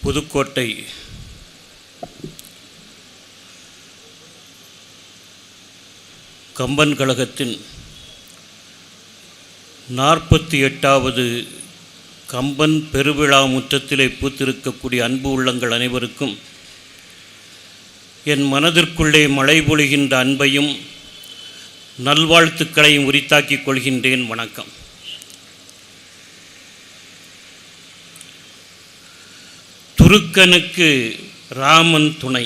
புதுக்கோட்டை கம்பன் கழகத்தின் 48வது கம்பன் பெருவிழா முற்றத்திலே பூத்திருக்கக்கூடிய அன்பு உள்ளங்கள் அனைவருக்கும் என் மனதிற்குள்ளே மழை பொழிகின்ற அன்பையும் நல்வாழ்த்துக்களையும் உரித்தாக்கிக் கொள்கின்றேன். வணக்கம். துருக்கனுக்கு ராமன் துணை.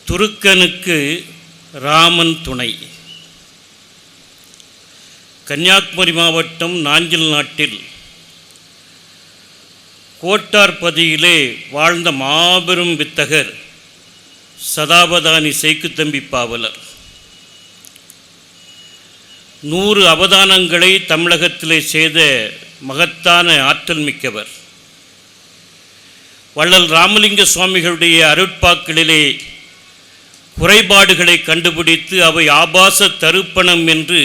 துருக்கனுக்கு ராமன் துணை. கன்னியாகுமரி மாவட்டம் நாஞ்சில் நாட்டில் கோட்டார்பதியிலே வாழ்ந்த மாபெரும் வித்தகர் சதாவதானி சேக்குத்தம்பி பாவலர் 100 அவதானங்களை தமிழகத்திலே செய்த மகத்தான ஆற்றல் மிக்கவர். வள்ளல் ராமலிங்க சுவாமிகளுடைய அருட்பாக்களிலே குறைபாடுகளை கண்டுபிடித்து அவை ஆபாச தருப்பணம் என்று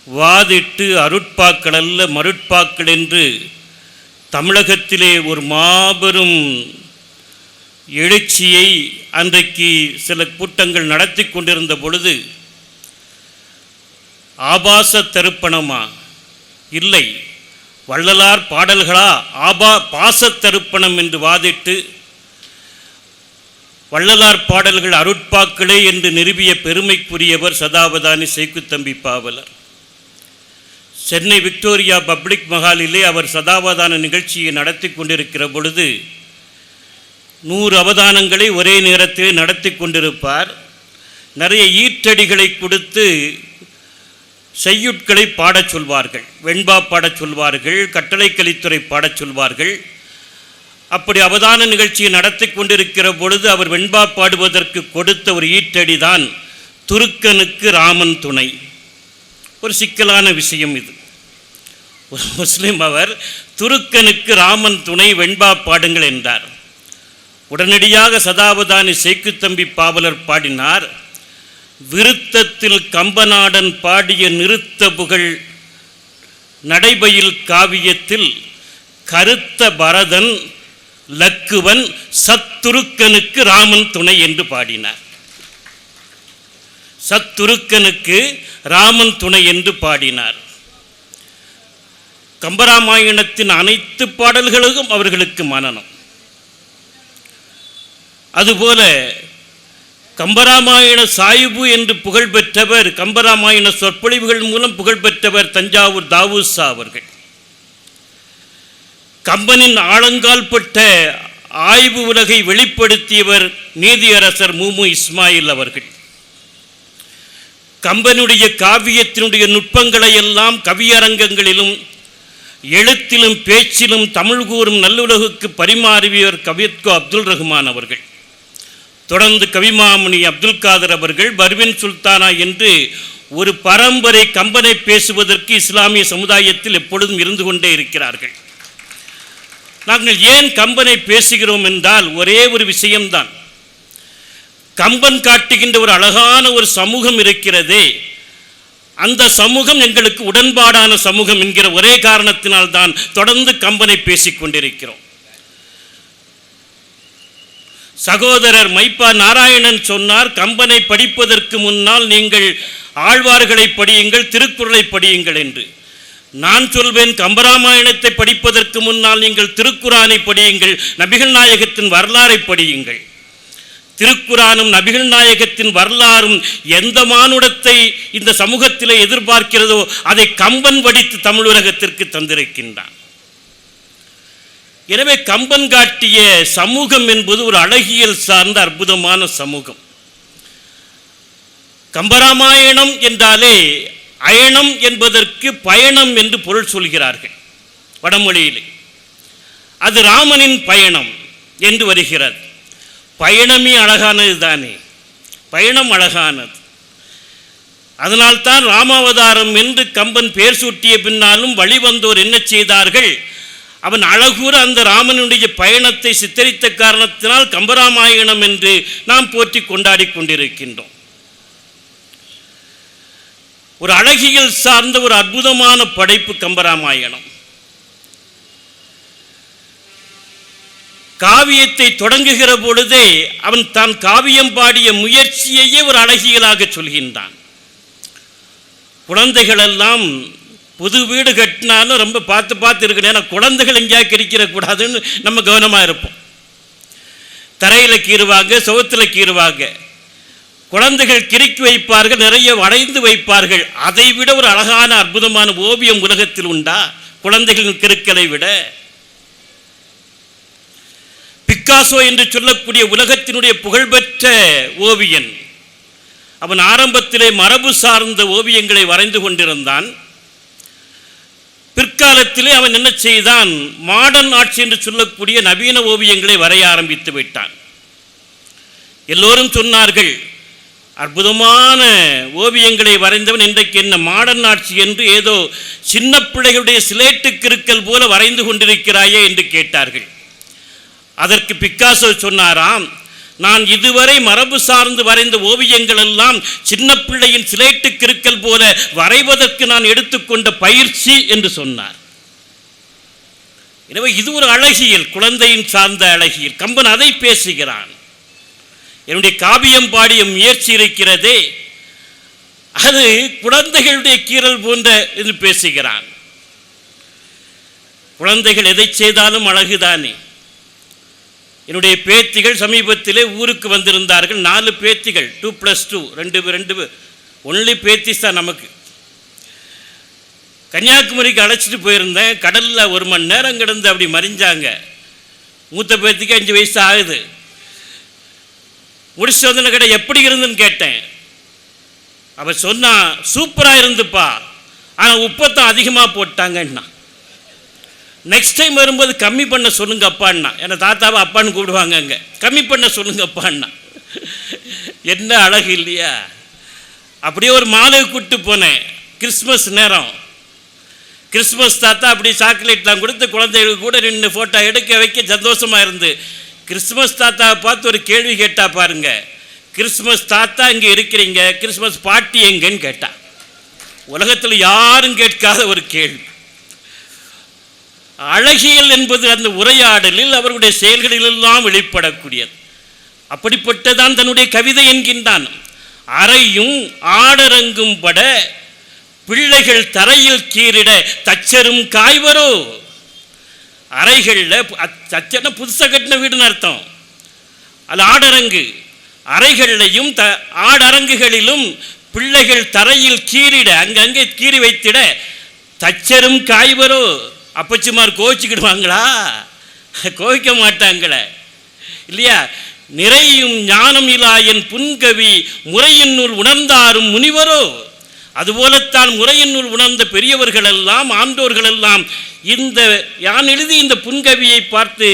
வாதிட்டு அருட்பாக்கள் அல்ல மருட்பாக்கள் என்று தமிழகத்திலே ஒரு மாபெரும் எழுச்சியை அன்றைக்கு சில கூட்டங்கள் நடத்தி கொண்டிருந்த பொழுது, ஆபாச தருப்பணமா? இல்லை, வள்ளலார் பாடல்களா பாசத்தருப்பணம் என்று வாதிட்டு வள்ளலார் பாடல்கள் அருட்பாக்களே என்று நிறுவிய பெருமைக்குரியவர் சதாவதானி சேக்குத்தம்பி பாவலர். சென்னை விக்டோரியா பப்ளிக் மஹாலிலே அவர் சதாவதான நிகழ்ச்சியை நடத்தி கொண்டிருக்கிற பொழுது 100 அவதானங்களை ஒரே நேரத்தில் நடத்தி கொண்டிருப்பார். நிறைய ஈற்றடிகளை கொடுத்து செய்யுட்களை பாடச் சொல்வார்கள், வெண்பா பாடச் சொல்வார்கள், கட்டளை கலித்துறை பாடச் சொல்வார்கள். அப்படி அவதான நிகழ்ச்சியை நடத்தி கொண்டிருக்கிற பொழுது அவர் வெண்பா பாடுவதற்கு கொடுத்த ஒரு ஈற்றடி தான் துருக்கனுக்கு ராமன் துணை. ஒரு சிக்கலான விஷயம் இது. ஒரு முஸ்லிம் அவர் துருக்கனுக்கு ராமன் துணை வெண்பா பாடுங்கள் என்றார். உடனடியாக சதாவதானி சேக்குத்தம்பி பாவலர் பாடினார். விருத்தத்தில் கம்பநாடன் பாடிய நிறுத்த புகழ் நடைபயில் காவியத்தில் கருத்த பரதன் லக்குவன் சத்துருக்கனுக்கு ராமன் துணை என்று பாடினார். சத்துருக்கனுக்கு ராமன் துணை என்று பாடினார். கம்பராமாயணத்தின் அனைத்து பாடல்களுக்கும் அவர்களுக்கு மனனம். அதுபோல கம்பராமாயண சாயிபு என்று புகழ் பெற்றவர், கம்பராமாயண சொற்பொழிவுகள் மூலம் புகழ் பெற்றவர் தஞ்சாவூர் தாவூசா அவர்கள். கம்பனின் ஆழங்கால்பட்ட ஆய்வு உலகை வெளிப்படுத்தியவர் நீதியரசர் முமு இஸ்மாயில் அவர்கள். கம்பனுடைய காவியத்தினுடைய நுட்பங்களை எல்லாம் கவியரங்கங்களிலும் எழுத்திலும் பேச்சிலும் தமிழ் கூறும் நல்லுலகுக்கு பரிமாறியவர் கவியத்கோ அப்துல் ரஹ்மான் அவர்கள். தொடர்ந்து கவிமாமணி அப்துல் காதர் அவர்கள், பர்வின் சுல்தானா என்று ஒரு பரம்பரை கம்பனை பேசுவதற்கு இஸ்லாமிய சமுதாயத்தில் எப்பொழுதும் இருந்து கொண்டே இருக்கிறார்கள். நாங்கள் ஏன் கம்பனை பேசுகிறோம் என்றால் ஒரே ஒரு விஷயம்தான். கம்பன் காட்டுகின்ற ஒரு அழகான ஒரு சமூகம் இருக்கிறதே, அந்த சமூகம் எங்களுக்கு உடன்பாடான சமூகம் என்கிற ஒரே காரணத்தினால்தான் தொடர்ந்து கம்பனை பேசிக்கொண்டிருக்கிறோம். சகோதரர் மைப்பா நாராயணன் சொன்னார், கம்பனை படிப்பதற்கு முன்னால் நீங்கள் ஆழ்வார்களை படியுங்கள், திருக்குறளை படியுங்கள் என்று. நான் சொல்வேன், கம்பராமாயணத்தை படிப்பதற்கு முன்னால் நீங்கள் திருக்குரானை படியுங்கள், நபிகள் நாயகத்தின் வரலாறை படியுங்கள். திருக்குரானும் நபிகள் நாயகத்தின் வரலாறும் எந்த மானுடத்தை இந்த சமூகத்திலே எதிர்பார்க்கிறதோ அதை கம்பன் வடித்து தமிழுலகத்திற்கு தந்திருக்கின்றான். எனவே கம்பன் காட்டிய சமூகம் என்பது ஒரு அழகியல் சார்ந்த அற்புதமான சமூகம். கம்பராமாயணம் என்றாலே அயனம் என்பதற்கு பயணம் என்று பொருள் சொல்கிறார்கள் வடமொழியிலே. அது ராமனின் பயணம் என்று வருகிறது. பயணமே அழகானது தானே, பயணம் அழகானது. அதனால்தான் ராமாவதாரம் என்று கம்பன் பெயர் சூட்டிய பின்னாலும் வழிவந்தோர் என்ன செய்தார்கள், அவன் அழகூற அந்த ராமனுடைய பயணத்தை சித்தரித்த காரணத்தினால் கம்பராமாயணம் என்று நாம் போற்றி கொண்டாடி கொண்டிருக்கின்றோம். ஒரு அழகியல் சார்ந்த ஒரு அற்புதமான படைப்பு கம்பராமாயணம். காவியத்தை தொடங்குகிற பொழுதே அவன் தான் காவியம் பாடிய முயற்சியையே ஒரு அழகியலாக சொல்கின்றான். குழந்தைகளெல்லாம் புது வீடு கட்டினாலும் ரொம்ப பார்த்து பார்த்து இருக்கணும். ஏன்னா குழந்தைகள் எங்கேயா கிரிக்கிறக்கூடாதுன்னு நம்ம கவனமாக இருப்போம். தரையில் கீறுவாங்க, சுவத்தில் கீறுவாங்க. குழந்தைகள் கிறுக்கி வைப்பார்கள், நிறைய வளைந்து வைப்பார்கள். அதை விட ஒரு அழகான அற்புதமான ஓவியம் உலகத்தில் உண்டா? குழந்தைகளின் கிறுக்கலை விட. பிக்காசோ என்று சொல்லக்கூடிய உலகத்தினுடைய புகழ்பெற்ற ஓவியன், அவன் ஆரம்பத்திலே மரபு சார்ந்த ஓவியங்களை வரைந்து கொண்டிருந்தான். பிற்காலத்திலே அவன் என்ன செய்தான்? மாடர்ன் ஆர்ட்ஸ் என்று சொல்லக்கூடிய நவீன ஓவியங்களை வரைய ஆரம்பித்து விட்டான். எல்லோரும் சொன்னார்கள், அற்புதமான ஓவியங்களை வரைந்தவன் இன்றைக்கு என்ன மாடர்ன் ஆர்ட்ஸ் என்று ஏதோ சின்ன பிள்ளைகளுடைய சிலேட்டு கிறுக்கல் போல வரைந்து கொண்டிருக்கிறாயே என்று கேட்டார்கள். அதற்கு பிக்காசோ சொன்னாராம், நான் இதுவரை மரபு சார்ந்து வரைந்த ஓவியங்கள் எல்லாம் சின்ன பிள்ளையின் சிலேட்டு கிறுக்கல் போல வரைவதற்கு நான் எடுத்துக்கொண்ட பயிற்சி என்று சொன்னார். எனவே இது ஒரு அழகியல், குழந்தையின் சார்ந்த அழகியல். கம்பன் அதை பேசுகிறான். என்னுடைய காவியம் பாடிய முயற்சி இருக்கிறதே, அது குழந்தைகளுடைய கீறல் போன்ற என்று பேசுகிறான். குழந்தைகள் எதை செய்தாலும் அழகுதானே. என்னுடைய பேத்திகள் சமீபத்திலே ஊருக்கு வந்திருந்தார்கள். 4 பேத்திகள், 2+2, 2 ஒன்லி பேத்திஸ் தான் நமக்கு. கன்னியாகுமரிக்கு அழைச்சிட்டு போயிருந்தேன். கடலில் 1 மணி நேரம் கிடந்து அப்படி மறிஞ்சாங்க. மூத்த பேத்திக்கு 5 வயசு ஆகுது. முடிச்சு வந்து கடை எப்படி இருந்துன்னு கேட்டேன். அவள் சொன்னா, சூப்பராக இருந்துப்பா, ஆனால் உப்பத்தான் அதிகமாக போட்டாங்கன்னா. நெக்ஸ்ட் டைம் வரும்போது கம்மி பண்ண சொல்லுங்க அப்பான்னா. ஏன்னா தாத்தாவை அப்பான்னு கூப்பிடுவாங்க, அங்கே கம்மி பண்ண சொல்லுங்க அப்பான்னா. என்ன அழகு இல்லையா? அப்படியே ஒரு மாலை கூப்பிட்டு போனேன். கிறிஸ்மஸ் நேரம். கிறிஸ்மஸ் தாத்தா அப்படி சாக்லேட்லாம் கொடுத்து குழந்தைகளுக்கு கூட நின்று ஃபோட்டோ எடுக்க வைக்க சந்தோஷமாக இருந்து. கிறிஸ்மஸ் தாத்தாவை பார்த்து ஒரு கேள்வி கேட்டா பாருங்க, கிறிஸ்மஸ் தாத்தா இங்கே இருக்கிறீங்க, கிறிஸ்மஸ் பார்ட்டி எங்கன்னு கேட்டா. உலகத்தில் யாரும் கேட்காத ஒரு கேள்வி. அழகியல் என்பது அந்த உரையாடலில் அவர்களுடைய செயல்களிலெல்லாம் வெளிப்படக்கூடியது. அப்படிப்பட்டதான் தன்னுடைய கவிதை என்கின்றான். அறையும் ஆடரங்கும் பட பிள்ளைகள் தரையில் கீறிட தச்சரும் காய்வரோ. அறைகளில் தச்சன புதுசாக கட்டின வீடுன்னு அர்த்தம். அது ஆடரங்கு. அறைகளிலையும் ஆடரங்குகளிலும் பிள்ளைகள் தரையில் கீறிட, அங்கங்கே கீறி வைத்திட தச்சரும் காய்வரோ. அப்பச்சிமார் கோவிச்சுக்கிடுவாங்களா? கோவிக்க மாட்டாங்களே இல்லையா? நிறையும் ஞானம் இலா என் புன்கவி முறையின் நூல் உணர்ந்தாரும் முனிவரோ. அதுபோலத்தான் முறையின் நூல் உணர்ந்த பெரியவர்களெல்லாம் ஆண்டோர்களெல்லாம் இந்த யான் எழுதி இந்த புன்கவியை பார்த்து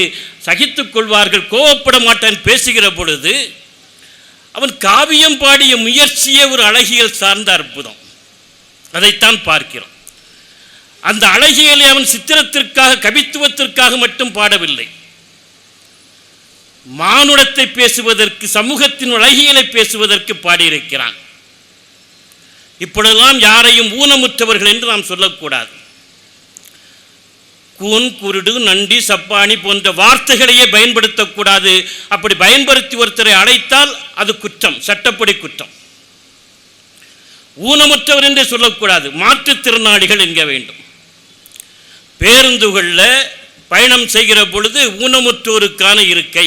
சகித்துக் கொள்வார்கள், கோவப்பட மாட்டான் பேசுகிற பொழுது. அவன் காவியம் பாடிய முயற்சியே ஒரு அழகியல் சார்ந்த அற்புதம். அதைத்தான் பார்க்கிறோம். அந்த அழகியலை அவன் சித்திரத்திற்காக, கவித்துவத்திற்காக மட்டும் பாடவில்லை. மானுடத்தை பேசுவதற்கு, சமூகத்தின் அழகியலை பேசுவதற்கு பாடியிருக்கிறான். இப்பொழுதெல்லாம் யாரையும் ஊனமுற்றவர்கள் என்று நாம் சொல்லக்கூடாது. கூன், குருடு, நண்டி, சப்பானி போன்ற வார்த்தைகளையே பயன்படுத்தக்கூடாது. அப்படி பயன்படுத்தி ஒருத்தரை அழைத்தால் அது குற்றம், சட்டப்படி குற்றம். ஊனமுற்றவர் என்றே சொல்லக்கூடாது, மாற்றுத்திறனாளிகள் என்க வேண்டும். பேருந்துகளில் பயணம் செய்கிற பொழுது ஊனமுற்றோருக்கான இருக்கை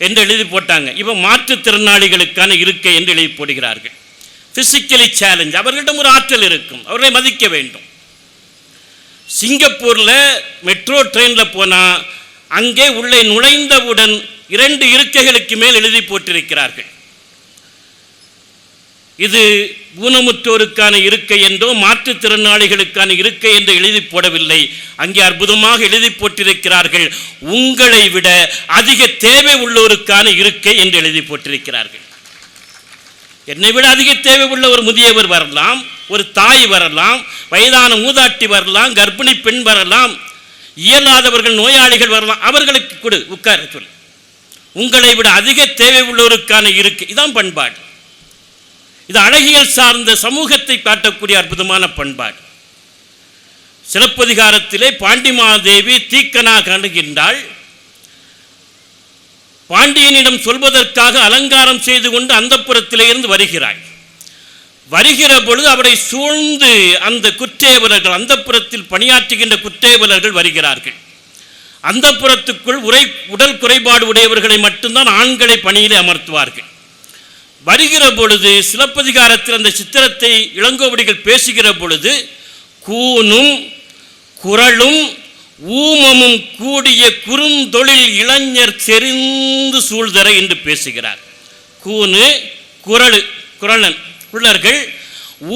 என்று எழுதி போட்டாங்க. இப்போ மாற்றுத்திறனாளிகளுக்கான இருக்கை என்று எழுதி போடுகிறார்கள். Physically challenge. அவர்களிடம் ஒரு ஆற்றல் இருக்கும், அவர்களை மதிக்க வேண்டும். சிங்கப்பூரில் மெட்ரோ ட்ரெயினில் போனால் அங்கே உள்ளே நுழைந்தவுடன் 2 இருக்கைகளுக்கு மேல் எழுதி போட்டிருக்கிறார்கள். இது ஊனமுற்றோருக்கான இருக்கை என்றோ மாற்றுத்திறனாளிகளுக்கான இருக்கை என்று எழுதி போடவில்லை. அங்கே அற்புதமாக எழுதி போட்டிருக்கிறார்கள், உங்களை விட அதிக தேவை உள்ளோருக்கான இருக்கை என்று எழுதி போட்டிருக்கிறார்கள். என்னை விட அதிக தேவை உள்ள ஒரு முதியவர் வரலாம், ஒரு தாய் வரலாம், வயதான மூதாட்டி வரலாம், கர்ப்பிணி பெண் வரலாம், இயலாதவர்கள் நோயாளிகள் வரலாம். அவர்களுக்கு கொடு, உட்கார சொல்லு. உங்களை விட அதிக தேவை உள்ளோருக்கான இருக்கை. இதான் பண்பாடு. இது அழகியல் சார்ந்த சமூகத்தை காட்டக்கூடிய அற்புதமான பண்பாடு. சிலப்பதிகாரத்திலே பாண்டிமாதேவி தீக்கனா காணுகின்றாள். பாண்டியனிடம் சொல்வதற்காக அலங்காரம் செய்து கொண்டு அந்தப்புரத்திலே இருந்து வருகிறாள். வருகிற பொழுது அவரை சூழ்ந்து அந்த குற்றேவலர்கள், அந்தப்புரத்தில் பணியாற்றுகின்ற குற்றேவலர்கள் வருகிறார்கள். அந்தப்புரத்துக்குள் உடல் குறைபாடு உடையவர்களை மட்டும்தான் ஆண்களை பணியிலே அமர்த்துவார்கள். வருகிற பொழுது சிலப்பதிகாரத்தில் அந்த சித்திரத்தை இளங்கோவடிகள் பேசுகிற பொழுது கூனும் குரலும் ஊமமும் கூடிய குறுந்தொழில் இளைஞர் செறிந்து சூழ்தர என்று பேசுகிறார். கூனு குரலன் குள்ளர்கள்,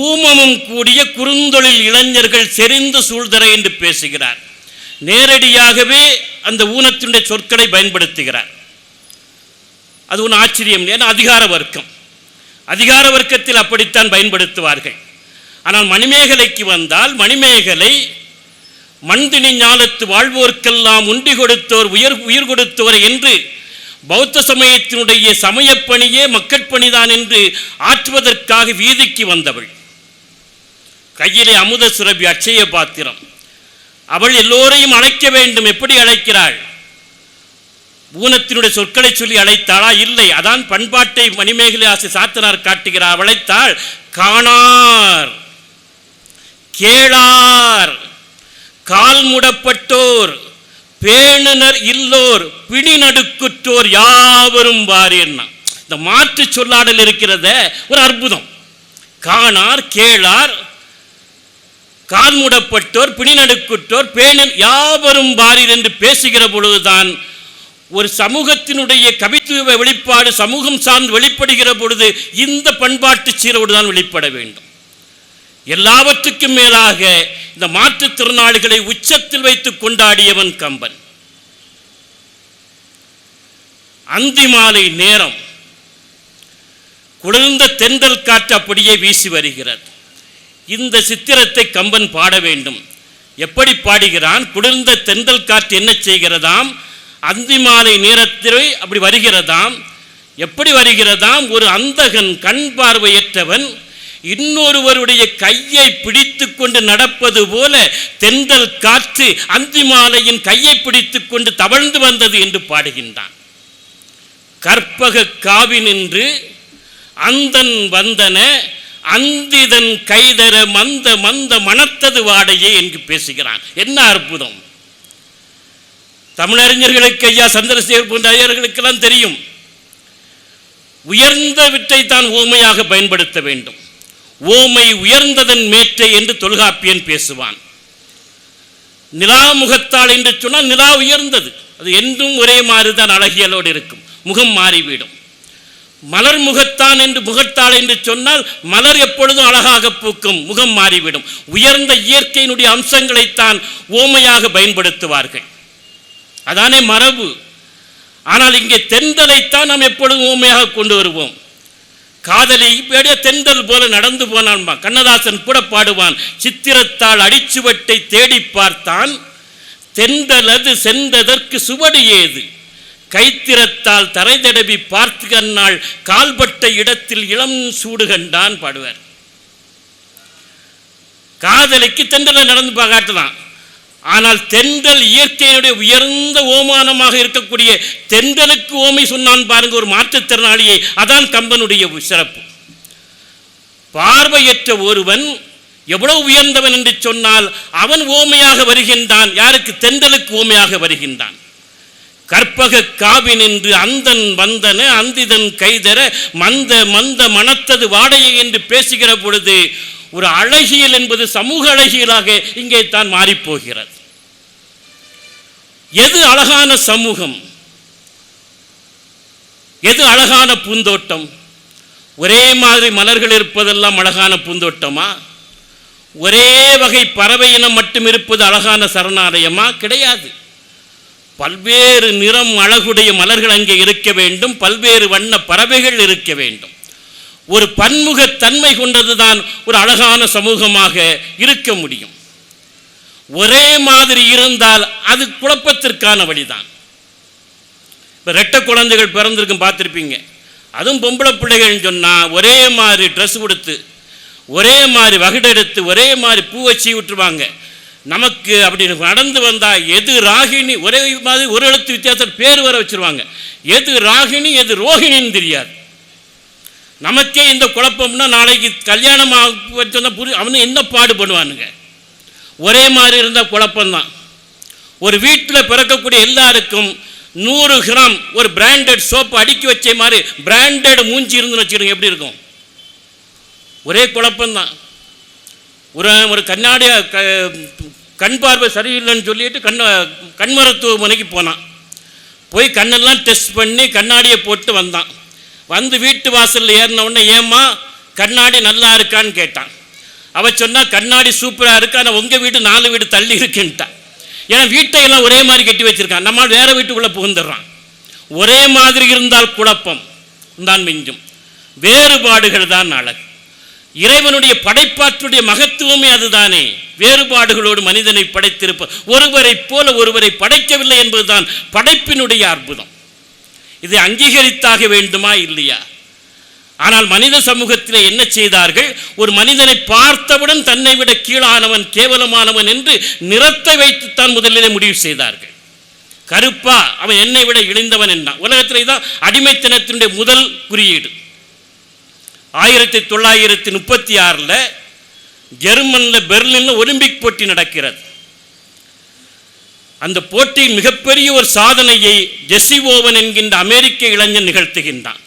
ஊமமும் கூடிய குறுந்தொழில் இளைஞர்கள் செறிந்து சூழ்தர என்று பேசுகிறார். நேரடியாகவே அந்த ஊனத்தினுடைய சொற்களை பயன்படுத்துகிறார். அது ஒன்று ஆச்சரியம். ஏன்னா அதிகார வர்க்கத்தில் அப்படித்தான் பயன்படுத்துவார்கள். ஆனால் மணிமேகலைக்கு வந்தால் மணிமேகலை மண்தினி ஞாலத்து வாழ்வோர்க்கெல்லாம் உண்டி கொடுத்தோர் உயிர் கொடுத்தோர் என்று பௌத்த சமயத்தினுடைய சமயப்பணியே மக்கட்பணிதான் என்று ஆற்றுவதற்காக வீதிக்கு வந்தவள். கையிலே அமுத சுரபி அட்சய பாத்திரம். அவள் எல்லோரையும் அழைக்க வேண்டும். எப்படி அழைக்கிறாள்? ஊனத்தினுடைய சொற்களை சொல்லி அழைத்தாளா? இல்லை. அதான் பண்பாட்டை மணிமேகலை ஆசை சாத்தனார் காட்டுகிறார். அழைத்தாள். காணார், கேளார், கால் முடப்பட்டோர், பேணுனர் இல்லோர், பிணி நடுக்குற்றோர் யாவரும் வாரியன்னா. இந்த மாற்று சொல்லாடல் இருக்கிறத ஒரு அற்புதம். காணார், கேளார், கால் முடப்பட்டோர், பிணி நடுக்குற்றோர், பேணன் யாவரும் வாரீர் என்று பேசுகிற பொழுதுதான் ஒரு சமூகத்தினுடைய கவித்துவ வெளிப்பாடு சமூகம் சார்ந்து வெளிப்படுகிற பொழுது இந்த பண்பாட்டு சீரோடு தான் வெளிப்பட வேண்டும். எல்லாவற்றுக்கும் மேலாக இந்த மாற்றுத்திறனாளிகளை உச்சத்தில் வைத்து கொண்டாடியவன் கம்பன். அந்தி மாலை நேரம், குளிர்ந்த தென்றல் காற்று அப்படியே வீசி வருகிறது. இந்த சித்திரத்தை கம்பன் பாட வேண்டும். எப்படி பாடுகிறான்? குளிர்ந்த தென்றல் காற்று என்ன செய்கிறதாம்? அந்தி மாலை நேரத்தில் அப்படி வருகிறதாம். எப்படி வருகிறதாம்? ஒரு அந்தகன், கண் பார்வையற்றவன் இன்னொருவருடைய கையை பிடித்து கொண்டு நடப்பது போல தென்றல் காற்று அந்தி மாலையின் கையை பிடித்து கொண்டு தவழ்ந்து வந்தது என்று பாடுகின்றான். கற்பக காவி நின்று அந்தன் வந்தன அந்திதன் கைதர மந்த மந்த மணத்தது வாடையே என்று பேசுகிறான். என்ன அற்புதம்! தமிழறிஞர்களுக்கு ஐயா சந்திரசேகர் போன்ற ஐயர்களுக்கெல்லாம் தெரியும். உயர்ந்த விற்றை தான் ஓமையாக பயன்படுத்த வேண்டும். ஓமை உயர்ந்ததன் மேற்றை என்று தொல்காப்பியன் பேசுவான். நிலா முகத்தாள் என்று சொன்னால் நிலா உயர்ந்தது. அது என்றும் ஒரே மாதிரிதான் அழகியலோடு இருக்கும். முகம் மாறிவிடும். மலர் முகத்தான் என்று முகத்தாள் என்று சொன்னால் மலர் எப்பொழுதும் அழகாக பூக்கும், முகம் மாறிவிடும். உயர்ந்த இயற்கையினுடைய அம்சங்களைத்தான் ஓமையாக பயன்படுத்துவார்கள். அதானே மரபு. ஆனால் இங்கே தென்றலைத்தான் நாம் எப்பொழுதும் ஓமையாக கொண்டு வருவோம். காதலி தென்றல் போல நடந்து போனான். கண்ணதாசன் கூட பாடுவான். சித்திரத்தால் அடிச்சுவட்டை தேடி பார்த்தான், தென்றலது சென்றதற்கு சுவடு ஏது, கைத்திரத்தால் தரை தடவி பார்த்து கண்ணாள், கால்பட்ட இடத்தில் இளம் சூடு கண்டான் பாடுவார். காதலிக்கு தென்றலை நடந்து காட்டலாம். ஆனால் தென்றல் இயற்கையினுடைய உயர்ந்த ஓமானமாக இருக்கக்கூடிய தென்றலுக்கு ஓமை சொன்னான் பாருங்க, ஒரு மாற்றுத்திறனாளியை. அதான் கம்பனுடைய சிறப்பு. பார்வையற்ற ஒருவன் எவ்வளவு உயர்ந்தவன் என்று சொன்னால் அவன் ஓமையாக வருகின்றான். யாருக்கு? தென்றலுக்கு ஓமையாக வருகின்றான். கற்பக காவி நின்று அந்தன் வந்தன அந்திதன் கைதர மந்த மந்த மணத்தது வாடையை என்று பேசுகிற பொழுது ஒரு அழகியல் என்பது சமூக அழகியலாக இங்கே தான் மாறிப்போகிறது. எது அழகான சமூகம்? எது அழகான பூந்தோட்டம்? ஒரே மாதிரி மலர்கள் இருப்பதெல்லாம் அழகான பூந்தோட்டமா? ஒரே வகை பறவை இனம் மட்டும் இருப்பது அழகான சரணாலயமா? கிடையாது. பல்வேறு நிறம் அழகுடைய மலர்கள் அங்கே இருக்க வேண்டும். பல்வேறு வண்ண பறவைகள் இருக்க வேண்டும். ஒரு பன்முகத்தன்மை கொண்டதுதான் ஒரு அழகான சமூகமாக இருக்க முடியும். ஒரே மாதிரி இருந்தால் அது குழப்பத்திற்கான வழிதான். இப்போ ரெட்டை குழந்தைகள் பிறந்திருக்கும் பார்த்துருப்பீங்க. அதுவும் பொம்பளை பிள்ளைகள்னு சொன்னால் ஒரே மாதிரி ட்ரெஸ் கொடுத்து, ஒரே மாதிரி வகுடெடுத்து, ஒரே மாதிரி பூ வச்சு விட்டுருவாங்க. நமக்கு அப்படி நடந்து வந்தால் எது ராகினி, ஒரே மாதிரி ஒரு எழுத்து வித்தியாசத்தில் பேர் வர வச்சுருவாங்க. எது ராகினி எது ரோஹிணின்னு தெரியாது. நமக்கே இந்த குழப்பம்னா நாளைக்கு கல்யாணம் அவனு என்ன பாடுபடுவானுங்க. ஒரே மாதிரி இருந்தால் குழப்பம்தான். ஒரு வீட்டில் பிறக்கக்கூடிய எல்லாருக்கும் 100 கிராம் ஒரு பிராண்டட் சோப்பு அடுக்கி வச்ச மாதிரி பிராண்டட் மூஞ்சி இருந்துன்னு வச்சுக்கிடுங்க, எப்படி இருக்கும்? ஒரே குழப்பம்தான். ஒரு கண்ணாடி கண் பார்வை சரியில்லைன்னு சொல்லிட்டு கண் மருத்துவமனைக்கு போனான். போய் கண்ணெல்லாம் டெஸ்ட் பண்ணி கண்ணாடியை போட்டு வந்தான். வந்து வீட்டு வாசலில் ஏறின உடனே ஏம்மா கண்ணாடி நல்லா இருக்கான்னு கேட்டான். அவள் சொன்னா கண்ணாடி சூப்பராக இருக்கு, ஆனால் உங்கள் வீடு 4 வீடு தள்ளி இருக்குன்ட்டான். ஏன்னா வீட்டையெல்லாம் ஒரே மாதிரி கட்டி வச்சிருக்கான், நம்மால் வேற வீட்டுக்குள்ளே புகுந்துடுறான். ஒரே மாதிரி இருந்தால் குழப்பம் தான் மிஞ்சும், வேறுபாடுகள் தான் அழகு. இறைவனுடைய படைப்பாற்றுடைய மகத்துவமே அதுதானே. வேறுபாடுகளோடு மனிதனை படைத்திருப்ப ஒருவரை போல ஒருவரை படைக்கவில்லை என்பதுதான் படைப்பினுடைய அற்புதம். இதை அங்கீகரித்தாக வேண்டுமா இல்லையா? ஆனால் மனித சமூகத்தில் என்ன செய்தார்கள்? ஒரு மனிதனை பார்த்தவுடன் தன்னை விட கீழானவன் கேவலமானவன் என்று நிறத்தை வைத்துத்தான் முதலிலே முடிவு செய்தார்கள். கருப்பா அவன் என்னை விட இழிந்தவன் என்ன. உலகத்திலே தான் அடிமைத்தனத்தினுடைய முதல் குறியீடு. 1936 ஜெர்மனில் பெர்லினில் ஒலிம்பிக் போட்டி நடக்கிறது. அந்த போட்டியின் மிகப்பெரிய ஒரு சாதனையை ஜெசி ஓவன் என்கின்ற அமெரிக்க இளைஞன் நிகழ்த்துகின்றான்.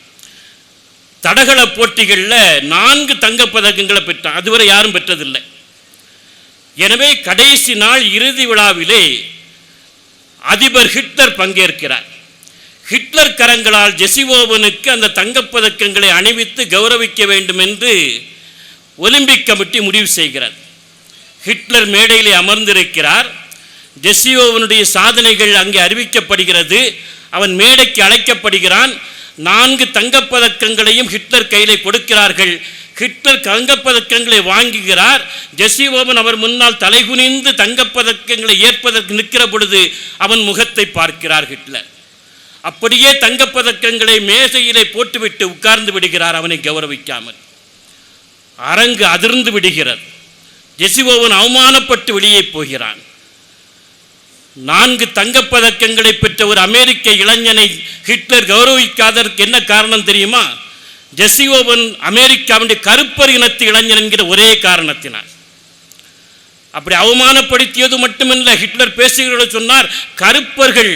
தடகள போட்டிகளில் 4 தங்கப்பதக்கங்களை பெற்றான். அதுவரை யாரும் பெற்றதில்லை. எனவே கடைசி நாள் இறுதி விழாவிலே அதிபர் ஹிட்லர் பங்கேற்கிறார். ஹிட்லர் கரங்களால் ஜெசி ஓவனுக்கு அந்த தங்கப்பதக்கங்களை அணிவித்து கௌரவிக்க வேண்டும் என்று ஒலிம்பிக் கமிட்டி முடிவு செய்கிறது. ஹிட்லர் மேடையிலே அமர்ந்திருக்கிறார். ஜெசி ஓவனுடைய சாதனைகள் அங்கே அறிவிக்கப்படுகிறது. அவன் மேடைக்கு அழைக்கப்படுகிறான். 4 தங்கப்பதக்கங்களையும் ஹிட்லர் கையிலே கொடுக்கிறார்கள். ஹிட்லர் தங்கப்பதக்கங்களை வாங்குகிறார். ஜெசி ஓவன் அவர் முன்னால் தலைகுனிந்து தங்கப்பதக்கங்களை ஏற்பதற்கு நிற்கிற பொழுது அவன் முகத்தை பார்க்கிறார் ஹிட்லர். அப்படியே தங்கப்பதக்கங்களை மேசையிலே போட்டுவிட்டு உட்கார்ந்து விடுகிறார், அவனை கௌரவிக்காமல். அரங்கு அதிர்ந்து விடுகிறது. ஜெசி ஓவன் அவமானப்பட்டு வெளியே போகிறான். 4 தங்கப்பதக்கங்களை பெற்ற ஒரு அமெரிக்க இளைஞனை ஹிட்லர் கௌரவிக்காததற்கு என்ன காரணம் தெரியுமா? ஜெசி ஓவன் அமெரிக்காவுடைய கருப்பர் இனத்து இளைஞன் என்கிற ஒரே காரணத்தினார். அப்படி அவமானப்படுத்தியது மட்டுமல்ல, ஹிட்லர் பேசுகிறத சொன்னார், கருப்பர்கள்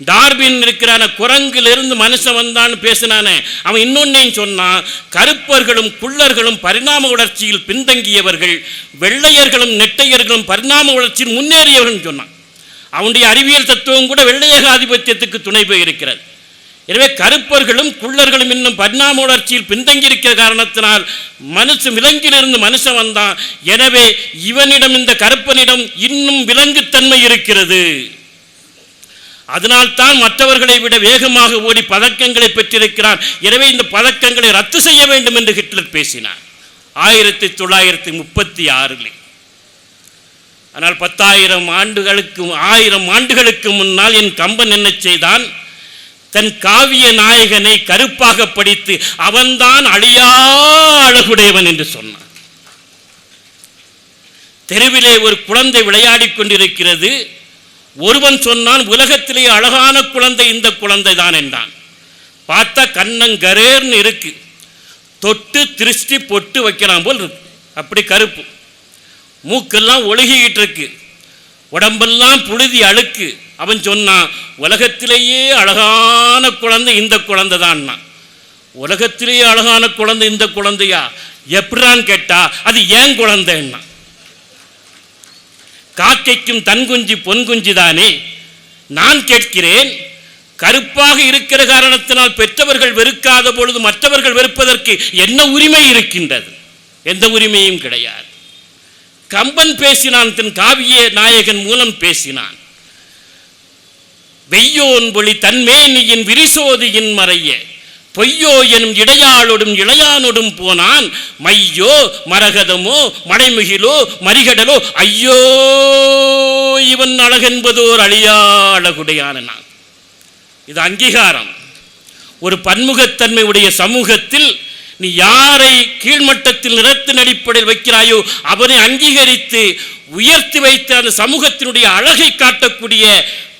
டார்வின் இருக்கிறான குரங்கிலிருந்து மனுஷன் வந்தான்னு பேசினானே, அவன் இன்னொன்னையும் சொன்னான், கருப்பர்களும் குள்ளர்களும் பரிணாம வளர்ச்சியில் பின்தங்கியவர்கள், வெள்ளையர்களும் நெட்டையர்களும் பரிணாம வளர்ச்சியில் முன்னேறியவர்கள் சொன்னான். அவனுடைய அறிவியல் தத்துவம் கூட வெள்ளையக ஆதிபத்தியத்துக்கு துணை போயிருக்கிறது. எனவே கருப்பர்களும் குள்ளர்களும் இன்னும் பரிணாம வளர்ச்சியில் பின்தங்கி இருக்கிற காரணத்தினால் விலங்கிலிருந்து மனுஷன் வந்தான். எனவே இவனிடம், இந்த கருப்பனிடம் இன்னும் விலங்குத்தன்மை இருக்கிறது. அதனால்தான் மற்றவர்களை விட வேகமாக ஓடி பதக்கங்களை பெற்றிருக்கிறான். எனவே இந்த பதக்கங்களை ரத்து செய்ய வேண்டும் என்று ஹிட்லர் பேசினார் 1936. ஆனால் 1000 ஆண்டுகளுக்கு முன்னால் என் கம்பன் என்ன செய்தான்? தன் காவிய நாயகனை கருப்பாக படித்து அவன்தான் அழியா அழகுடையவன் என்று சொன்னான். தெருவிலே ஒரு குழந்தை விளையாடி கொண்டிருக்கிறது. ஒருவன் சொன்னான், உலகத்திலே அழகான குழந்தை இந்த குழந்தை தான் என்றான். பார்த்தா கண்ணங்கரேர்னு இருக்கு, தொட்டு திருஷ்டி பொட்டு வைக்கிறான் போல் இருக்கு, அப்படி கருப்பு, மூக்கெல்லாம் ஒழுகிக்கிட்டு இருக்கு, உடம்பெல்லாம் புழுதி அழுக்கு. அவன் சொன்னான், உலகத்திலேயே அழகான குழந்தை இந்த குழந்தை தான். உலகத்திலேயே அழகான குழந்தை இந்த குழந்தையா? எப்படின்னு கேட்டா, அது ஏன் குழந்தைன்னா, காக்கைக்கும் தன் குஞ்சு பொன் குஞ்சு தானே. நான் கேட்கிறேன், கருப்பாக இருக்கிற காரணத்தினால் பெற்றவர்கள் வெறுக்காத பொழுது மற்றவர்கள் வெறுப்பதற்கு என்ன உரிமை இருக்கின்றது? எந்த உரிமையும் கிடையாது. கம்பன் பேசினான், தன் காவிய நாயகன் மூலம் பேசினான். வெய்யோன் ஒளி தன்மேனியின் விரிசோதியின் மறைய பொய்யோ எனும் இடையாளோடும் இளையானோடும் போனான், மையோ மரகதமோ மடைமுகிலோ மரிகடலோ ஐயோ இவன் அழகென்பதோர் அழியா அழகுடையான. இது அங்கீகாரம். ஒரு பன்முகத்தன்மை உடைய சமூகத்தில் நீ யாரை கீழ்மட்டத்தில் நிறத்தின் அடிப்படையில் வைக்கிறாயோ அவனை அங்கீகரித்து உயர்த்தி வைத்து அந்த சமூகத்தினுடைய அழகை காட்டக்கூடிய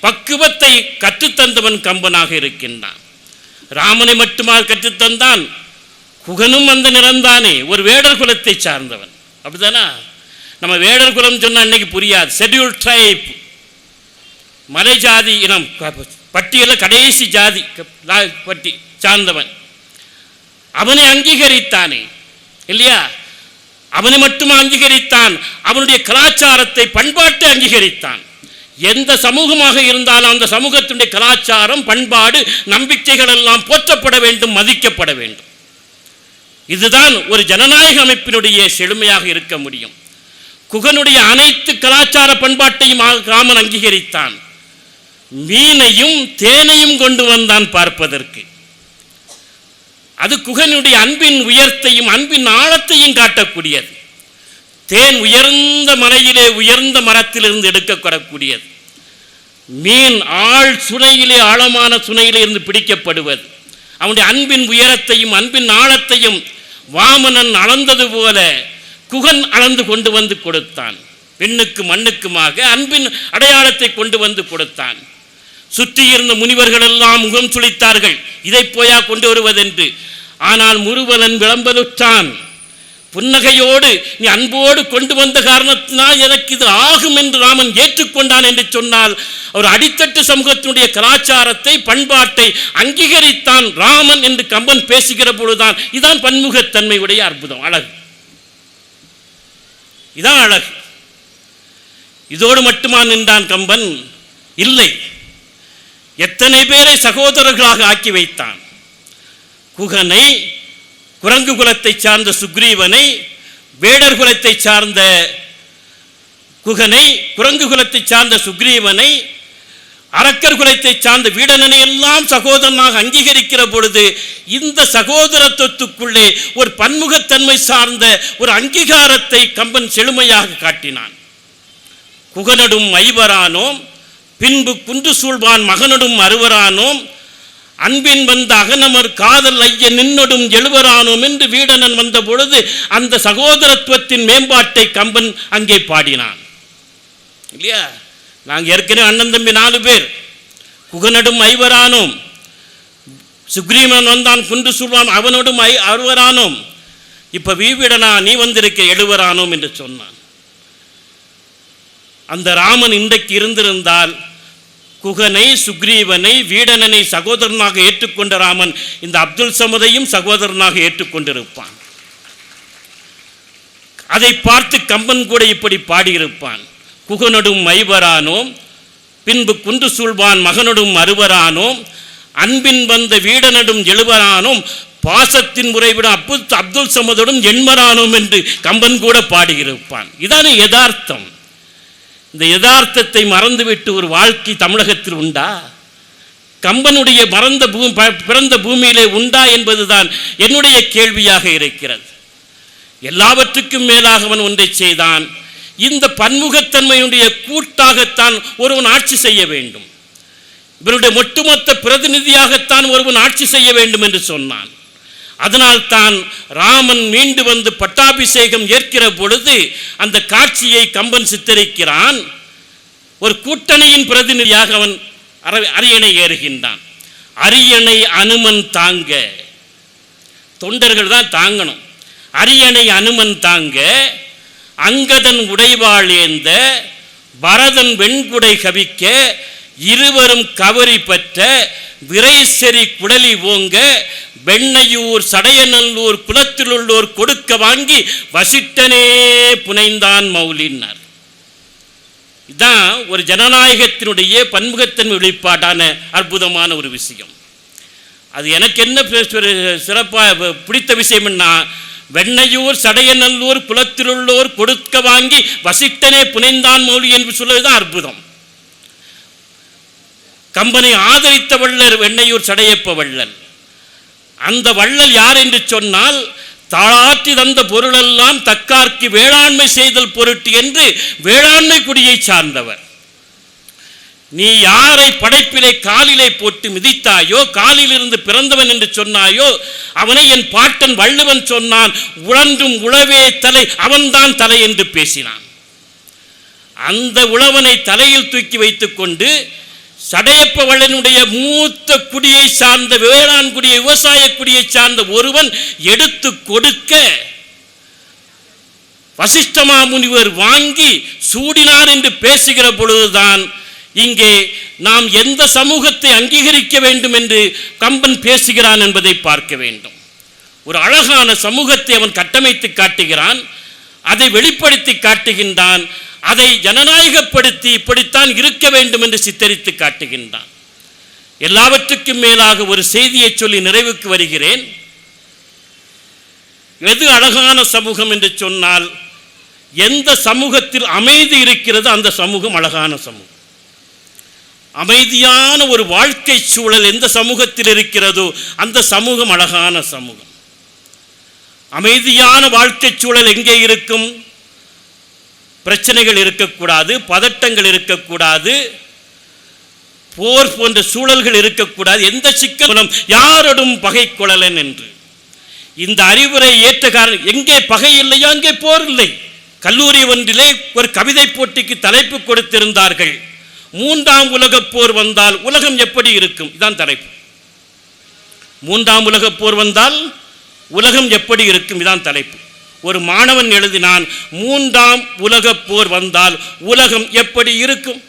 பக்குவத்தை கற்றுத்தந்தவன் கம்பனாக இருக்கின்றான். ராமனை மட்டுமா கற்றுத்தந்தான்? குகனும் அந்த நிறந்தானே, ஒரு வேடர் குலத்தை சார்ந்தவன். அப்படிதானா? நம்ம வேடர் குலம் சொன்னால் அன்னைக்கு புரியாது. ஷெட்யூல் ட்ரைப், மலை ஜாதி இனம், பட்டியலில் கடைசி ஜாதி பட்டி சார்ந்தவன். அவனை அங்கீகரித்தானே இல்லையா? அவனை மட்டுமா அங்கீகரித்தான்? அவனுடைய கலாச்சாரத்தை, பண்பாட்டை அங்கீகரித்தான். எந்த சமூகமாக இருந்தாலும் அந்த சமூகத்தினுடைய கலாச்சாரம், பண்பாடு, நம்பிக்கைகள் எல்லாம் போற்றப்பட வேண்டும், மதிக்கப்பட வேண்டும். இதுதான் ஒரு ஜனநாயக அமைப்பினுடைய செழுமையாக இருக்க முடியும். குகனுடைய அனைத்து கலாச்சார பண்பாட்டையும் ராமன் அங்கீகரித்தான். மீனையும் தேனையும் கொண்டு வந்தான் பார்ப்பதற்கு. அது குகனுடைய அன்பின் உயர்த்தையும் அன்பின் ஆழத்தையும் காட்டக்கூடியது. தேன் உயர்ந்த மலையிலே உயர்ந்த மரத்திலிருந்து எடுக்கப்படக்கூடியது. மீன் ஆழ் சுனையிலே, ஆழமான சுனையிலே இருந்து பிடிக்கப்படுவது. அவனுடைய அன்பின் உயரத்தையும் அன்பின் ஆழத்தையும் வாமனன் அளந்தது போல குகன் அளந்து கொண்டு வந்து கொடுத்தான். பெண்ணுக்கு மண்ணுக்குமாக அன்பின் அடையாளத்தை கொண்டு வந்து கொடுத்தான். சுற்றி இருந்த முனிவர்கள் எல்லாம் முகம் சுளித்தார்கள், இதை போயா கொண்டு வருவதென்று. ஆனால் முருவலன் விளம்பலுற்றான். புன்னகையோடு நீ அன்போடு கொண்டு வந்த காரணத்தினால் எனக்கு இது ஆகும் என்று ராமன் ஏற்றுக்கொண்டான் என்று சொன்னால், அவர் அடித்தட்டு சமூகத்தினுடைய கலாச்சாரத்தை, பண்பாட்டை அங்கீகரித்தான் ராமன் என்று கம்பன் பேசுகிற பொழுதுதான் இதான் பன்முகத்தன்மையுடைய அற்புதம், அழகு. இதான் அழகு. இதோடு மட்டுமா நின்றான் கம்பன்? இல்லை, எத்தனை பேரை சகோதரர்களாக ஆக்கி வைத்தான். குகனை, குரங்கு குலத்தை சார்ந்த சுக்ரீவனை, வேடர் குலத்தை சார்ந்த குகனை, குரங்கு குலத்தை சார்ந்த சுக்ரீவனை, அரக்கர் குலத்தை சார்ந்த வீடனனை எல்லாம் சகோதரனாக அங்கீகரிக்கிற பொழுது இந்த சகோதரத்துவத்துக்குள்ளே ஒரு பன்முகத்தன்மை சார்ந்த ஒரு அங்கீகாரத்தை கம்பன் செழுமையாக காட்டினான். குகனடும் ஐவரானோம், பின்பு குன்று சூழ்வான் மகனடும் அறுவரானோம், அன்பின் வந்த அகனமர் காதல் ஐய நின்னொடும் எழுவரானோம் என்று வீடனன் வந்த பொழுது அந்த சகோதரத்துவத்தின் மேம்பாட்டை கம்பன் அங்கே பாடினான் இல்லையா? நாங்கள் ஏற்கனவே அண்ணன் தம்பி 4 பேர். குகனடும் ஐவரானோம், சுக்ரீவன் வந்தான் குன்று சூழ்வான் அவனோடும் அறுவரானோம், இப்போ வீவிடனா நீ வந்திருக்க எழுவரானோம் என்று சொன்னான். அந்த ராமன் இன்றைக்கு இருந்திருந்தால் குகனை, சுக்ரீவனை, வீடனனை சகோதரனாக ஏற்றுக்கொண்ட ராமன் இந்த அப்துல் சமதையும் சகோதரனாக ஏற்றுக்கொண்டிருப்பான். அதை பார்த்து கம்பன் கூட இப்படி பாடியிருப்பான். குகனொடும் ஐவரானோம், பின்பு குன்று சூழ்வான் மகனொடும் அறுவரானோம், அன்பின் வந்த வீடனடும் எழுவரானோம், பாசத்தின் முறைவிட அப்துல் சமதோடும் எண்மரானோம் என்று கம்பன் கூட பாடியிருப்பான். இதான யதார்த்தம். இந்த யதார்த்தத்தை மறந்துவிட்டு ஒரு வாழ்க்கை தமிழகத்தில் உண்டா? கம்பனுடைய பிறந்த பூமியிலே உண்டா என்பதுதான் என்னுடைய கேள்வியாக இருக்கிறது. எல்லாவற்றுக்கும் மேலாக அவன் ஒன்றை செய்தான். இந்த பன்முகத்தன்மையுடைய கூட்டாகத்தான் ஒருவன் ஆட்சி செய்ய வேண்டும், இவருடைய ஒட்டுமொத்த பிரதிநிதியாகத்தான் ஒருவன் ஆட்சி செய்ய வேண்டும் என்று சொன்னான். அதனால் தான் ராமன் மீண்டு வந்து பட்டாபிஷேகம் ஏற்கிற பொழுது அந்த காட்சியை கம்பன் சித்தரிக்கிறான். ஒரு கூட்டணியின் பிரதிநிதியாக அவன் அரியணை ஏறுகின்றான். அரியணை அனுமன் தாங்க, தொண்டர்கள் தான் தாங்கணும். அரியணை அனுமன் தாங்க, அங்கதன் உடைவாள் ஏந்த, பரதன் வெண்குடை கவிக்க, இருவரும் கவரி பற்ற, விரைசெறி குடலி ஓங்க, வெண்ணையூர் சடையநல்லூர் குலத்திலுள்ளோர் கொடுக்க வாங்கி வசிட்டனே புனைந்தான் மௌலினார். இதுதான் ஒரு ஜனநாயகத்தினுடைய பன்முகத்தன்மை வெளிப்பாடான அற்புதமான ஒரு விஷயம். அது எனக்கு என்ன சிறப்பாக பிடித்த விஷயம்னா, வெண்ணையூர் சடையநல்லூர் குலத்திலுள்ளோர் கொடுக்க வாங்கி வசிட்டனே புனைந்தான் மௌலி என்று சொல்வதுதான் அற்புதம். கம்பனை ஆதரித்த வள்ளல் வெண்ணையூர் சடையப்ப வள்ளல். அந்த வள்ளல் யார் என்று சொன்னால், தாளாற்றி தந்த பொருளெல்லாம் தக்கார்க்கு வேளாண்மை செய்தல் பொருட்டு என்று வேளாண்மை குடியை சார்ந்தவர். நீ யாரை படைப்பிலே காலிலே போட்டு மிதித்தாயோ, காலிலிருந்து பிறந்தவன் என்று சொன்னாயோ, அவனை என் பாட்டன் வள்ளுவன் சொன்னான், உழன்றும் உழவே தலை, அவன்தான் தலை என்று பேசினான். அந்த உழவனை தலையில் தூக்கி வைத்துக் கொண்டு சடையப்ப வள்ளனுடைய மூத்த குடியை சார்ந்த வேளாண் குடியை, விவசாய குடியை சார்ந்த ஒருவன் எடுத்து கொடுக்க வசிஷ்டமா முனிவர் வாங்கி சூடினார் என்று பேசுகிற பொழுதுதான் இங்கே நாம் எந்த சமூகத்தை அங்கீகரிக்க வேண்டும் என்று கம்பன் பேசுகிறான் என்பதை பார்க்க வேண்டும். ஒரு அழகான சமூகத்தை அவன் கட்டமைத்து காட்டுகிறான், அதை வெளிப்படுத்தி காட்டுகின்றான், அதை ஜனநாயகப்படுத்தி இப்படித்தான் இருக்க வேண்டும் என்று சித்தரித்து காட்டுகின்றான். எல்லாவற்றுக்கும் மேலாக ஒரு செய்தியை சொல்லி நிறைவுக்கு வருகிறேன். எது அழகான சமூகம் என்று சொன்னால், எந்த சமூகத்தில் அமைதி இருக்கிறதோ அந்த சமூகம் அழகான சமூகம். அமைதியான ஒரு வாழ்க்கை சூழல் எந்த சமூகத்தில் இருக்கிறதோ அந்த சமூகம் அழகான சமூகம். அமைதியான வாழ்க்கை சூழல் எங்கே இருக்கும்? பிரச்சனைகள் இருக்கக்கூடாது, பதட்டங்கள் இருக்கக்கூடாது, போர் போன்ற சூழல்கள் இருக்கக்கூடாது, எந்த சிக்கலும் யாரோடும் பகை கொள்ளலன் என்று இந்த அறிவுரை ஏற்ற காரணம். எங்கே பகை இல்லையோ அங்கே போர் இல்லை. கல்லூரி ஒன்றிலே ஒரு கவிதை போட்டிக்கு தலைப்பு கொடுத்திருந்தார்கள், 3ஆம் உலகப் போர் வந்தால் உலகம் எப்படி இருக்கும்? இதான் தலைப்பு. 3ஆம் உலகப் போர் வந்தால் உலகம் எப்படி இருக்கும்? இதான் தலைப்பு. ஒரு மாணவன் எழுதினான், 3ஆம் உலகப் போர் வந்தால் உலகம் எப்படி இருக்கும்?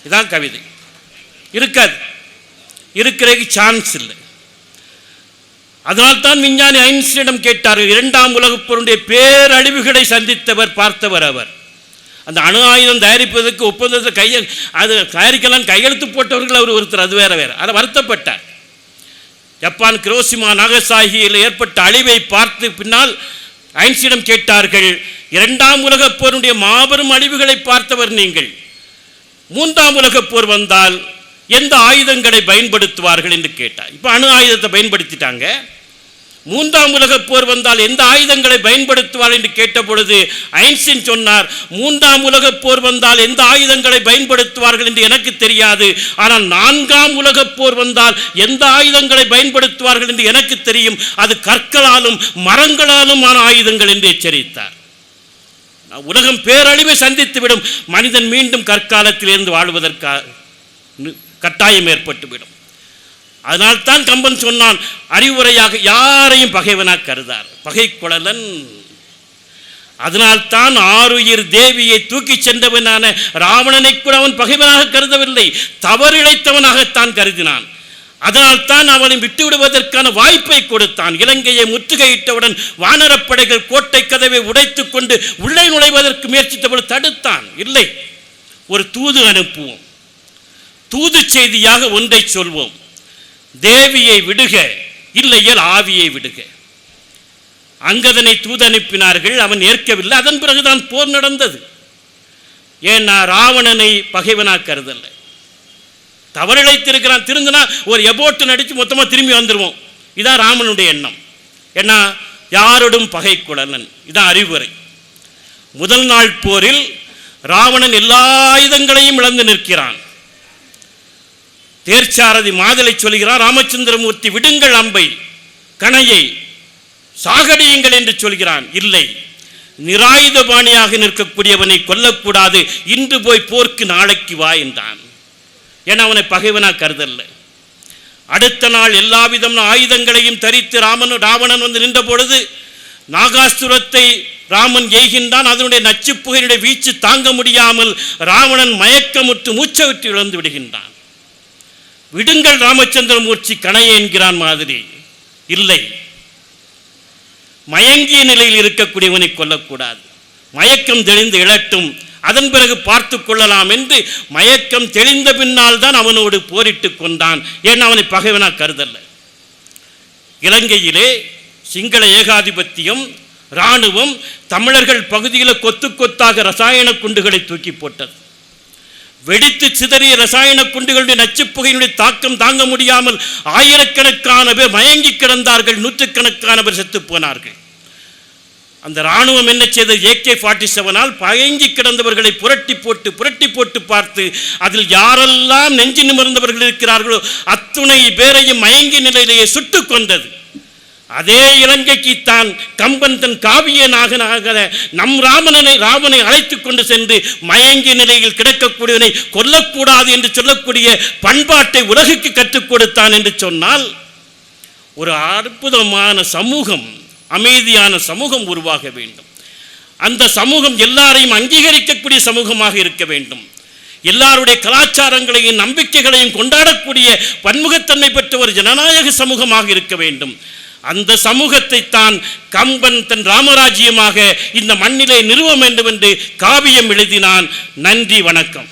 இதான் கவிதை. இருக்காது, இருக்கிறதுக்கு சான்ஸ் இல்லை. அதனால்தான் விஞ்ஞானி ஐன்ஸ்டீனிடம் கேட்டார்கள், 2ஆம் உலகப் போருடைய பேரழிவுகளை சந்தித்தவர், பார்த்தவர் அவர். அந்த அணு ஆயுதம் தயாரிப்பதற்கு ஒப்பந்தத்தை அது தயாரிக்கலாம் கையெழுத்து போட்டவர்கள் அவர் ஒருத்தர், அது வேற வேற. அதை வருத்தப்பட்டார். ஜப்பான் கிரோசிமா நாகசாகியில் ஏற்பட்ட அழிவை பார்த்து பின்னால் ஐன்ஸ்டீனிடம் கேட்டார்கள், 2ஆம் உலகப் போருடைய மாபெரும் அழிவுகளை பார்த்தவர் நீங்கள், 3ஆம் உலகப் போர் வந்தால் எந்த ஆயுதங்களை பயன்படுத்துவார்கள் என்று கேட்டார். இப்போ அணு ஆயுதத்தை பயன்படுத்திட்டாங்க. 3ஆம் உலகப் போர் வந்தால் எந்த ஆயுதங்களை பயன்படுத்துவார் என்று கேட்ட பொழுது ஐன்ஸ்டீன் சொன்னார், 3ஆம் உலகப் போர் வந்தால் எந்த ஆயுதங்களை பயன்படுத்துவார்கள் என்று எனக்கு தெரியாது, ஆனால் 4ஆம் உலகப் போர் வந்தால் எந்த ஆயுதங்களை பயன்படுத்துவார்கள் என்று எனக்கு தெரியும், அது கற்களாலும் மரங்களாலும் ஆன ஆயுதங்கள் என்று எச்சரித்தார். உலகம் பேரழிவை சந்தித்துவிடும், மனிதன் மீண்டும் கற்காலத்திலிருந்து வாழ்வதற்காக கட்டாயம் ஏற்பட்டுவிடும். அதனால்தான் கம்பன் சொன்னான், அறிவுரையாக யாரையும் பகைவனாக கருதார், பகை கொள்ளலன். அதனால்தான் ஆருயிர் தேவியை தூக்கி சென்றவனான ராவணனை கூட அவன் பகைவனாக கருதவில்லை, தவறிழைத்தவனாகத்தான் கருதினான். அதனால்தான் அவனை விட்டுவிடுவதற்கான வாய்ப்பை கொடுத்தான். இலங்கையை முற்றுகையிட்டவுடன் வானரப்படைகள் கோட்டை கதவை உடைத்துக் கொண்டு உள்ளே நுழைவதற்கு முயற்சித்தபோது தடுத்தான். இல்லை, ஒரு தூது அனுப்புவோம், தூது செய்தியாக ஒன்றை சொல்வோம், தேவியை விடுக, இல்லையல் ஆவியை விடுக. அங்கதனை தூது அனுப்பினார்கள், அவன் ஏற்கவில்லை. அதன் பிறகுதான் போர் நடந்தது. ஏன்னா ராவணனை பகைவனாக கருதல்ல, தவறிழைத்திருக்கிறான், திருந்தினா ஒரு எபோட்டு நடித்து மொத்தமாக திரும்பி வந்துடுவோம். இதான் ராமனுடைய எண்ணம். ஏன்னா யாரோடும் பகை கொள்ளலன், இதான் அறிவுரை. முதல் நாள் போரில் ராவணன் எல்லா ஆயுதங்களையும் இழந்து நிற்கிறான். தேர்ச்சாரதி மாதலை சொல்கிறான், ராமச்சந்திரமூர்த்தி விடுங்கள் அம்பை, கணையை சாகடியுங்கள் என்று சொல்கிறான். இல்லை, நிராயுதபாணியாக நிற்கக்கூடியவனை கொல்லக்கூடாது, இன்று போய் போர்க்கு நாளைக்கு வா என்றான். என அவனை பகைவனாக கருதல்ல. அடுத்த நாள் எல்லா விதமான ஆயுதங்களையும் தரித்து ராவணன் வந்து நின்ற பொழுது நாகாசுரத்தை ராமன் எய்கின்றான். அதனுடைய நச்சுப்புகையினுடைய வீச்சு தாங்க முடியாமல் ராவணன் மயக்கமுற்று மூச்சை விட்டு இழந்து விடுகின்றான். விடுங்கள் ராமச்சந்திரமூர்த்தி கணையை என்கிறான் மாதிரி. இல்லை, மயங்கிய நிலையில் இருக்கக்கூடியவனை கொல்லக்கூடாது, மயக்கம் தெளிந்து இழட்டும், அதன் பிறகு பார்த்து கொள்ளலாம் என்று மயக்கம் தெளிந்த பின்னால் தான் அவனோடு போரிட்டு கொண்டான். ஏன் அவனை பகைவனாக கருதல்ல. இலங்கையிலே சிங்கள ஏகாதிபத்தியம் இராணுவம் தமிழர்கள் பகுதியில் கொத்து கொத்தாக ரசாயன குண்டுகளை தூக்கி போட்டது. வெடித்து சிதறிய ரசாயன குண்டுகளுடைய நச்சுப்புகையினுடைய தாக்கம் தாங்க முடியாமல் ஆயிரக்கணக்கான பேர் மயங்கி கிடந்தார்கள், நூற்றுக்கணக்கான பேர் செத்து போனார்கள். அந்த இராணுவம் என்ன செய்தது? AK-47 பயங்கி கிடந்தவர்களை புரட்டி போட்டு பார்த்து அதில் யாரெல்லாம் நெஞ்சு நிமிர்ந்தவர்கள் இருக்கிறார்களோ அத்துணை பேரையும் மயங்கி நிலையிலேயே சுட்டு கொண்டது. அதே இலங்கைக்கு தான் கம்பன் தன் காவிய நாகனாக நம் ராவனை அழைத்து கொண்டு சென்று மயங்கிய நிலையில் கிடக்கக்கூடியவனை கொல்லக்கூடாது என்று சொல்லக்கூடிய பண்பாட்டை உலகுக்கு கற்றுக் கொடுத்தான் என்று சொன்னால் ஒரு அற்புதமான சமூகம், அமைதியான சமூகம் உருவாக வேண்டும். அந்த சமூகம் எல்லாரையும் அங்கீகரிக்கக்கூடிய சமூகமாக இருக்க வேண்டும். எல்லாருடைய கலாச்சாரங்களையும் நம்பிக்கைகளையும் கொண்டாடக்கூடிய பன்முகத்தன்மை பெற்ற ஒரு ஜனநாயக சமூகமாக இருக்க வேண்டும். அந்த சமூகத்தை தான் கம்பன் தன் ராமராஜ்யமாக இந்த மண்ணிலே நிறுவ வேண்டும் என்று காவியம் எழுதினான். நன்றி, வணக்கம்.